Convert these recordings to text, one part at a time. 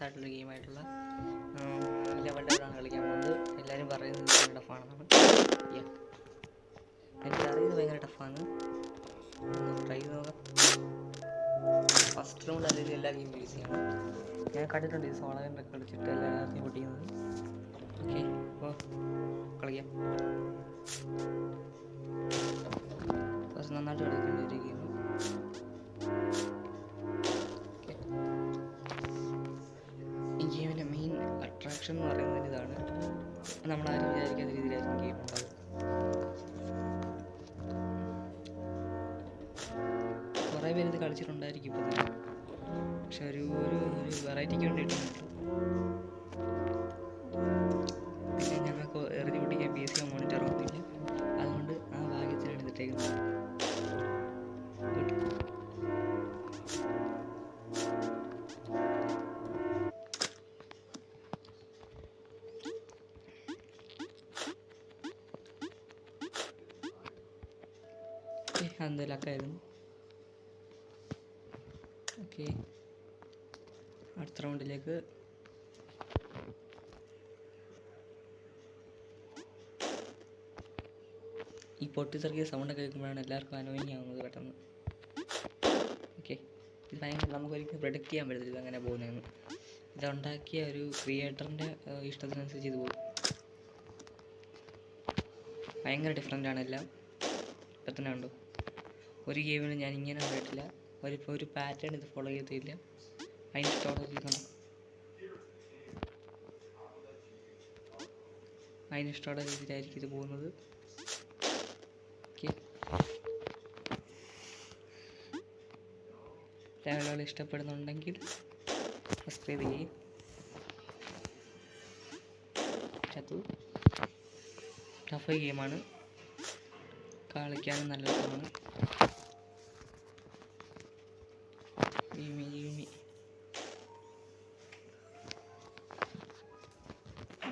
ആയിട്ടുള്ള ഗെയിമായിട്ടുള്ള ലെവൽ ഡെവലാണ് കളിക്കാൻ പോകുന്നത്. എല്ലാവരും പറയുന്നത് ഭയങ്കര ടഫാണെന്നാണ്. എനിക്കറിയുന്നത് ഭയങ്കര ടഫാണ്. ട്രൈ ചെയ്ത് നോക്കാം. ഫസ്റ്റ് റൗണ്ട് അല്ലെങ്കിൽ എല്ലാ ഗെയിമും യൂസ് ചെയ്യണം. ഞാൻ കണ്ടിട്ടുണ്ട് ഈ സോളാറിൻ്റെ കളിച്ചിട്ട് എല്ലാവരും പൊട്ടിക്കുന്നത്. ഓക്കെ, അപ്പോൾ കളിക്കാം. ഫസ്റ്റ് നന്നായിട്ട് കളിക്കേണ്ട ഒരു ഗെയിം. ഈ ഗെയിമിൻ്റെ മെയിൻ അട്രാക്ഷൻ എന്ന് പറയുന്നത് ഇതാണ്. നമ്മളാരും വിചാരിക്കാത്ത രീതിയിലായിരിക്കും ഗെയിം ഉണ്ടാവും. കുറേ പേര് ഇത് കളിച്ചിട്ടുണ്ടായിരിക്കും ഇപ്പോൾ തന്നെ, പക്ഷെ ഒരു വെറൈറ്റിക്ക് വേണ്ടിയിട്ടുണ്ട്. പിന്നെ ഞങ്ങൾക്ക് എറിഞ്ഞു പൊട്ടിക്കാൻ PC മോണിറ്റർ ഒന്നുമില്ല, അതുകൊണ്ട് ആ ഭാഗ്യത്തിനാണ് എടുത്തിട്ടേക്കുന്നത്. അതെന്താ ലക്കായിരുന്നു. ഓക്കെ, അടുത്ത റൗണ്ടിലേക്ക്. ഈ പൊട്ടിത്തെറിക്കിയ സൗണ്ടൊക്കെ കേൾക്കുമ്പോഴാണ് എല്ലാവർക്കും അനോയിങ് ആവുന്നത് പെട്ടെന്ന്. ഓക്കെ, ഇത് ഭയങ്കര നമുക്കൊരിക്കലും പ്രൊഡിക്റ്റ് ചെയ്യാൻ പറ്റത്തില്ല അങ്ങനെ പോകുന്നതെന്ന്. ഇതുണ്ടാക്കിയ ഒരു ക്രിയേറ്ററിൻ്റെ ഇഷ്ടത്തിനനുസരിച്ച് ഇത് പോകും. ഭയങ്കര ഡിഫറെൻ്റാണ് എല്ലാം. ഇപ്പം തന്നെ ഉണ്ടോ, ഒരു ഗെയിമിൽ ഞാൻ ഇങ്ങനെ കണ്ടിട്ടില്ല. ഒരു പാറ്റേൺ ഇത് ഫോളോ ചെയ്തില്ല. അതിന് ഇഷ്ടമുള്ള രീതിയിലായിരിക്കും ഇത് പോകുന്നത്. ഓക്കെ, ചാനലുകൾ ഇഷ്ടപ്പെടുന്നുണ്ടെങ്കിൽ സബ്സ്ക്രൈബ് ചെയ്യും. ടഫ് ഗെയിമാണ്, കളിക്കാനും നല്ല രസമാണ്.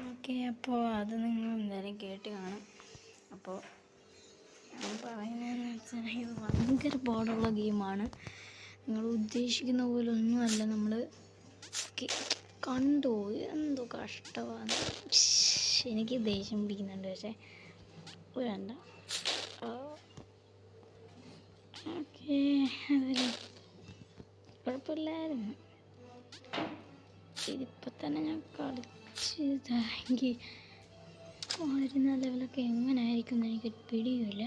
ഓക്കെ, അപ്പോൾ അത് നിങ്ങൾ എന്തായാലും കേട്ട് കാണും. അപ്പോൾ ഞാൻ പറയുന്നതെന്ന് വെച്ചാൽ ഇത് ഭയങ്കര പാടുള്ള ഗെയിമാണ്. നിങ്ങൾ ഉദ്ദേശിക്കുന്ന പോലെ ഒന്നുമല്ല. നമ്മൾ കണ്ടു എന്തോ കഷ്ടമാണ്. എനിക്ക് ദേഷ്യം പിടിക്കുന്നുണ്ട്, പക്ഷേ വേണ്ട. ഓക്കെ, അതിൽ കുഴപ്പമില്ലായിരുന്നു. ഇതിപ്പോൾ തന്നെ ഞാൻ കളിച്ചതാണെങ്കിൽ വരുന്ന ലെവലൊക്കെ എങ്ങനെ ആയിരിക്കും എന്ന് എനിക്കൊരു പിടിയുമില്ല.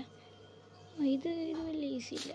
ഇത് വലിയ ഈസിയില്ല.